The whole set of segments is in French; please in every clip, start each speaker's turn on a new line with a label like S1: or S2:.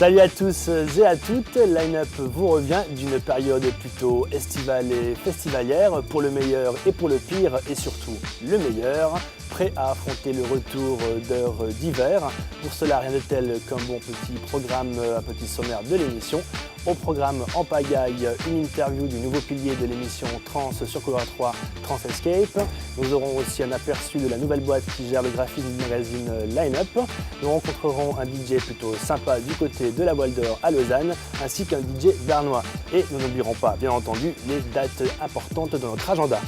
S1: Salut à tous et à toutes, Line-Up vous revient d'une période plutôt estivale et festivalière pour le meilleur et pour le pire et surtout le meilleur, prêt à affronter le retour d'heures d'hiver. Pour cela, rien de tel qu'un bon petit programme, un petit sommaire de l'émission. Au programme en pagaille, une interview du nouveau pilier de l'émission Trans sur Couleur 3, Trans Escape. Nous aurons aussi un aperçu de la nouvelle boîte qui gère le graphisme du magazine Line-Up. Nous rencontrerons un DJ plutôt sympa du côté de la Voile d'Or à Lausanne, ainsi qu'un DJ bernois. Et nous n'oublierons pas, bien entendu, les dates importantes de notre agenda.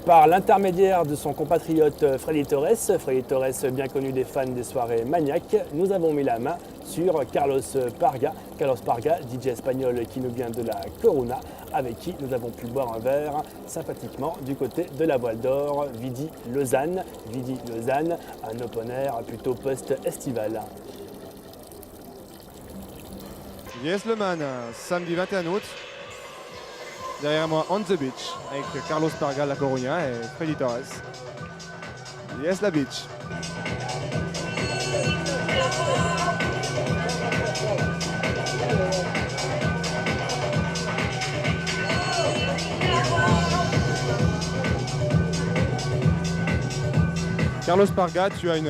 S1: Par l'intermédiaire de son compatriote Freddy Torres bien connu des fans des soirées maniaques, nous avons mis la main sur Carlos Parga, DJ espagnol qui nous vient de la Coruna, avec qui nous avons pu boire un verre sympathiquement du côté de la Voile d'Or, Vidi Lausanne, un open air plutôt post-estival.
S2: Yes Le Man, samedi 21 août. Derrière moi, On the Beach, avec Carlos Parga, La Coruña et Freddy Torres. Yes, la beach. Carlos Parga, tu as une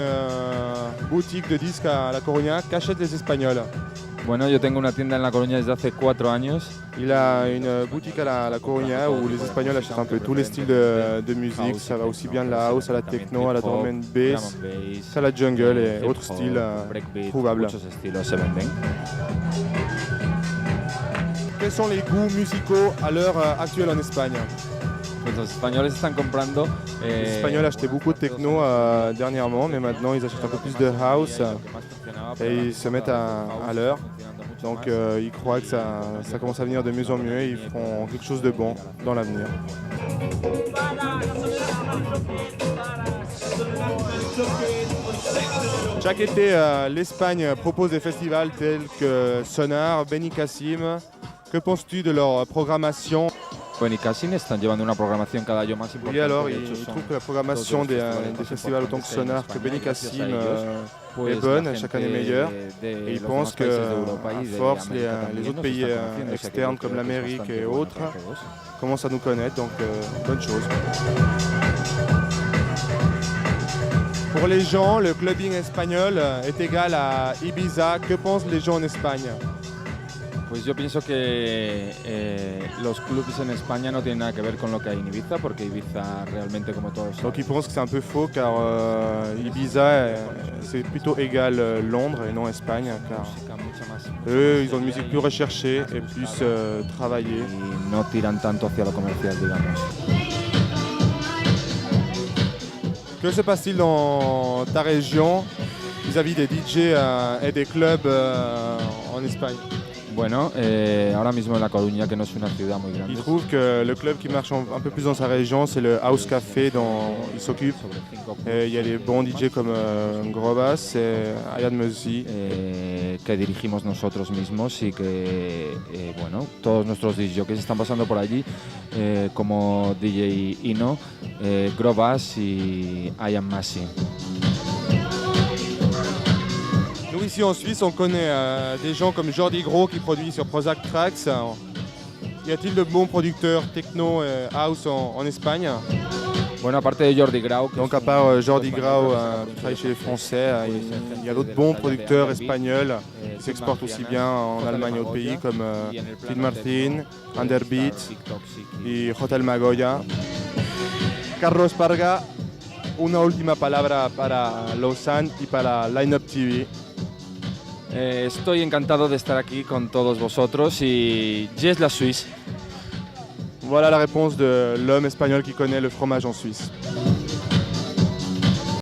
S2: boutique de disques à La Coruña qu'achètent les Espagnols.
S3: Bueno, yo tengo una tienda en La Coruña desde hace 4 años.
S2: Il a une boutique à la Coruña où les Espagnols achètent un peu tous les styles de musique. Ça va aussi bien de la house à la techno, à la drum and bass, à la jungle et autres styles trouvables. Quels sont les goûts musicaux à l'heure actuelle en Espagne?
S3: Pues los españoles están comprando.
S2: Les Espagnols achetaient beaucoup de techno dernièrement, mais maintenant ils achètent un peu plus de house et ils se mettent à l'heure. Donc ils croient que ça commence à venir de mieux en mieux et ils feront quelque chose de bon dans l'avenir. Chaque été, l'Espagne propose des festivals tels que Sonar, Benicassim. Que penses-tu de leur programmation?
S3: Benicassim están llevando una programación cada año más importante.
S2: Oui, alors ils trouvent que la programmation des festivals autant que Sonar que Benicassim est bonne, chaque année meilleure. Et ils pensent qu'à force, les autres pays externes comme l'Amérique et autres commencent à nous connaître, donc bonne chose. Pour les gens, le clubbing espagnol est égal à Ibiza. Que pensent les gens en Espagne?
S3: Pues yo pienso que los clubs en España no tienen nada que ver con lo que hay en Ibiza, porque Ibiza realmente como todos.
S2: Donc ils pensent que c'est un peu faux car Ibiza c'est plutôt égal Londres et non Espagne, car eux ils ont une musique plus recherchée et plus travaillée.
S3: Y no tiran tanto hacia lo comercial, digamos.
S2: Que se passe-t-il dans ta région vis-à-vis des DJ et des clubs en Espagne?
S3: Bueno, ahora mismo en La Coruña, que no es una ciudad muy grande.
S2: Il trouve que le club qui marche un peu plus dans sa région, c'est le House Café dont il s'occupe. Il y a des bons DJ comme Grobas et Ayad Meusi.
S3: Que dirigimos nosotros mismos y que, bueno, todos nuestros DJs están pasando por allí, como DJ Ino, Grobas y Ayad Meusi.
S2: Nous ici en Suisse, on connaît des gens comme Jordi Gros qui produit sur Prozac Tracks. Y a-t-il de bons producteurs techno et house en Espagne?
S3: Bueno, aparte de Jordi Grau.
S2: Donc à part Jordi Grau qui travaille chez les Français, il y a d'autres bons producteurs espagnols qui s'exportent aussi bien en Allemagne et autres pays comme Phil Martin, Underbeat et Hotel Magoya. Carlos Parga, una última palabra para Lausanne y para Line-Up TV.
S3: Estoy encantado de estar aquí con todos vosotros y yes la Suisse.
S2: Voilà la réponse de l'homme espagnol qui connaît le fromage en Suisse.